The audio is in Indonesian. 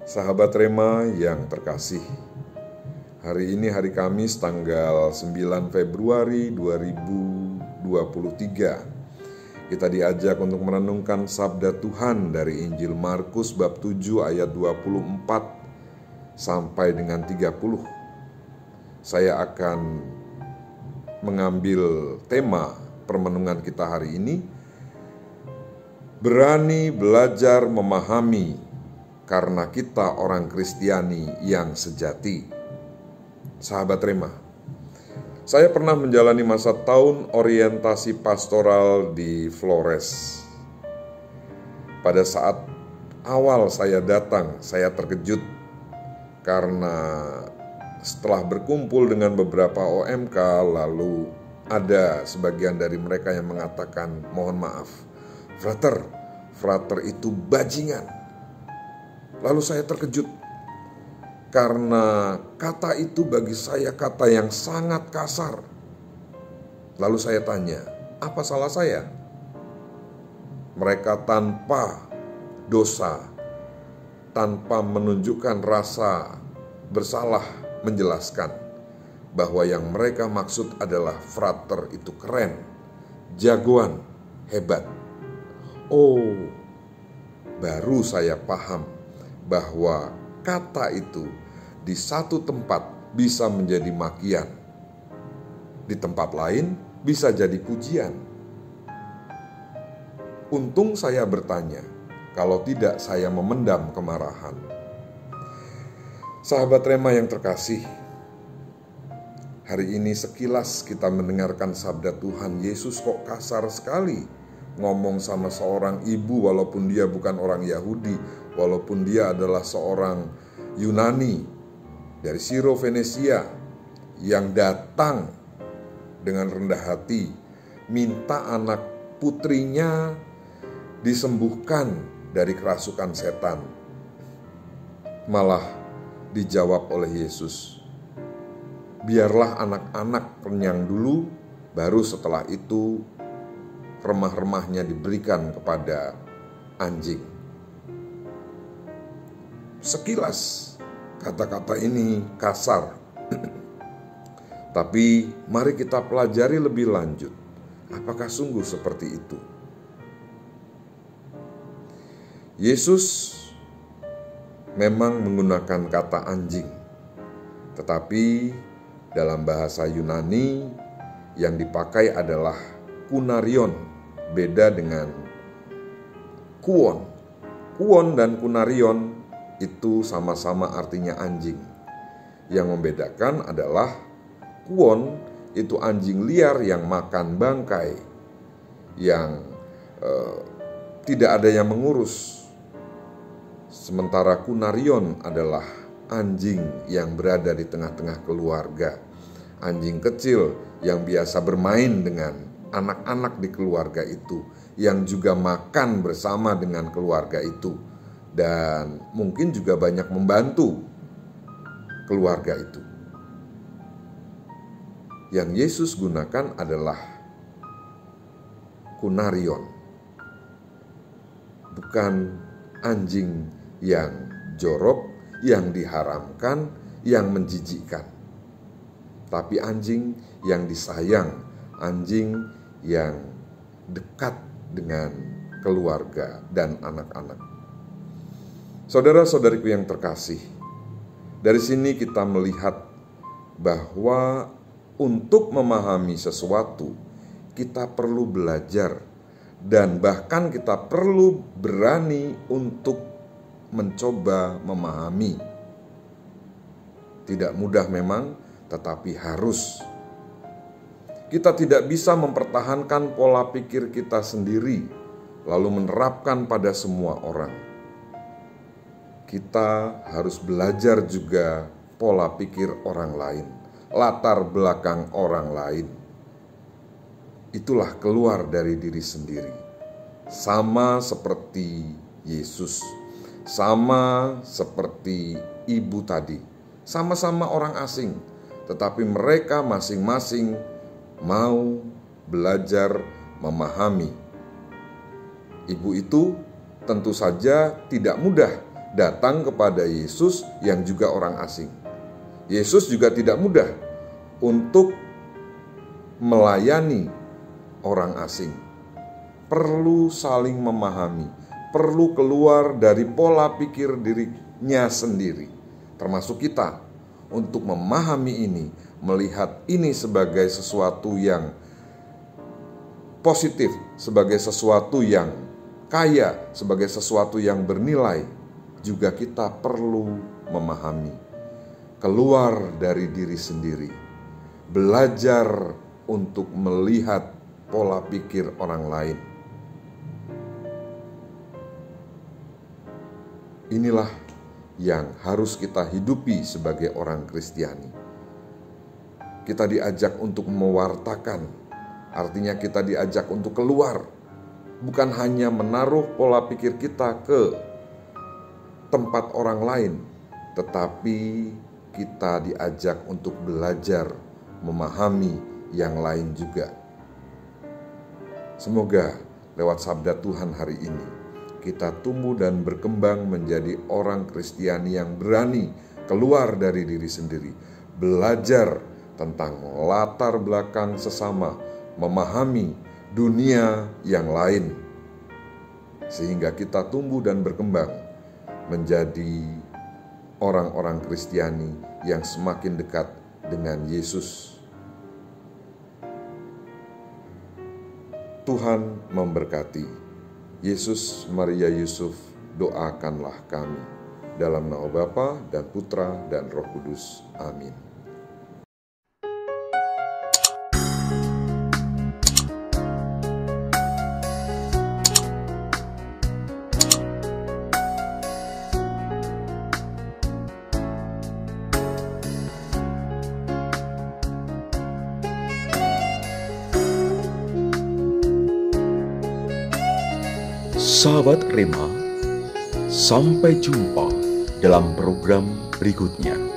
Sahabat Rema yang terkasih, hari ini hari Kamis tanggal 9 Februari 2023. Kita diajak untuk merenungkan sabda Tuhan dari Injil Markus bab 7 ayat 24 sampai dengan 30. Saya akan mengambil tema permenungan kita hari ini, berani belajar memahami karena kita orang Kristiani yang sejati. Sahabat Rema, saya pernah menjalani masa tahun orientasi pastoral di Flores. Pada saat awal saya datang, saya terkejut karena setelah berkumpul dengan beberapa OMK, lalu ada sebagian dari mereka yang mengatakan, mohon maaf, frater itu bajingan. Lalu saya terkejut karena kata itu bagi saya kata yang sangat kasar. Lalu saya tanya, apa salah saya? Mereka tanpa dosa, tanpa menunjukkan rasa bersalah, menjelaskan bahwa yang mereka maksud adalah frater itu keren, jagoan, hebat. Oh, baru saya paham bahwa kata itu di satu tempat bisa menjadi makian, di tempat lain bisa jadi pujian. Untung saya bertanya, kalau tidak saya memendam kemarahan. Sahabat Rema yang terkasih, hari ini sekilas kita mendengarkan sabda Tuhan. Yesus kok kasar sekali ngomong sama seorang ibu walaupun dia bukan orang Yahudi, walaupun dia adalah seorang Yunani dari Siro Venesia yang datang dengan rendah hati minta anak putrinya disembuhkan dari kerasukan setan. Malah dijawab oleh Yesus, biarlah anak-anak renyang dulu, baru setelah itu remah-remahnya diberikan kepada anjing. Sekilas kata-kata ini kasar, tapi mari kita pelajari lebih lanjut. Apakah sungguh seperti itu? Yesus memang menggunakan kata anjing, tetapi dalam bahasa Yunani yang dipakai adalah kunarion, beda dengan kuon. Kuon dan kunarion itu sama-sama artinya anjing. Yang membedakan adalah kuon itu anjing liar yang makan bangkai, yang tidak ada yang mengurus. Sementara kunarion adalah anjing yang berada di tengah-tengah keluarga. Anjing kecil yang biasa bermain dengan anak-anak di keluarga itu, yang juga makan bersama dengan keluarga itu, dan mungkin juga banyak membantu keluarga itu. Yang Yesus gunakan adalah kunarion, bukan anjing yang jorok, yang diharamkan, yang menjijikkan, tapi anjing yang disayang, anjing yang dekat dengan keluarga dan anak-anak. Saudara-saudariku yang terkasih, dari sini kita melihat bahwa untuk memahami sesuatu, kita perlu belajar dan bahkan kita perlu berani untuk mencoba memahami. Tidak mudah memang, tetapi harus. Kita tidak bisa mempertahankan pola pikir kita sendiri, lalu menerapkan pada semua orang. Kita harus belajar juga pola pikir orang lain, latar belakang orang lain. Itulah keluar dari diri sendiri. Sama seperti Yesus, sama seperti ibu tadi, sama-sama orang asing, tetapi mereka masing-masing mau belajar memahami. Ibu itu tentu saja tidak mudah datang kepada Yesus yang juga orang asing. Yesus juga tidak mudah untuk melayani orang asing. Perlu saling memahami, perlu keluar dari pola pikir dirinya sendiri, termasuk kita, untuk memahami ini, melihat ini sebagai sesuatu yang positif, sebagai sesuatu yang kaya, sebagai sesuatu yang bernilai. Juga kita perlu memahami, keluar dari diri sendiri, belajar untuk melihat pola pikir orang lain. Inilah yang harus kita hidupi sebagai orang Kristiani. Kita diajak untuk mewartakan, artinya kita diajak untuk keluar, bukan hanya menaruh pola pikir kita ke tempat orang lain, tetapi kita diajak untuk belajar memahami yang lain juga. Semoga lewat sabda Tuhan hari ini, kita tumbuh dan berkembang menjadi orang Kristiani yang berani keluar dari diri sendiri, belajar tentang latar belakang sesama, memahami dunia yang lain, sehingga kita tumbuh dan berkembang menjadi orang-orang Kristiani yang semakin dekat dengan Yesus. Tuhan memberkati. Yesus, Maria, Yusuf, doakanlah kami. Dalam nama Bapa dan Putra dan Roh Kudus. Amin. Sahabat Rema, sampai jumpa dalam program berikutnya.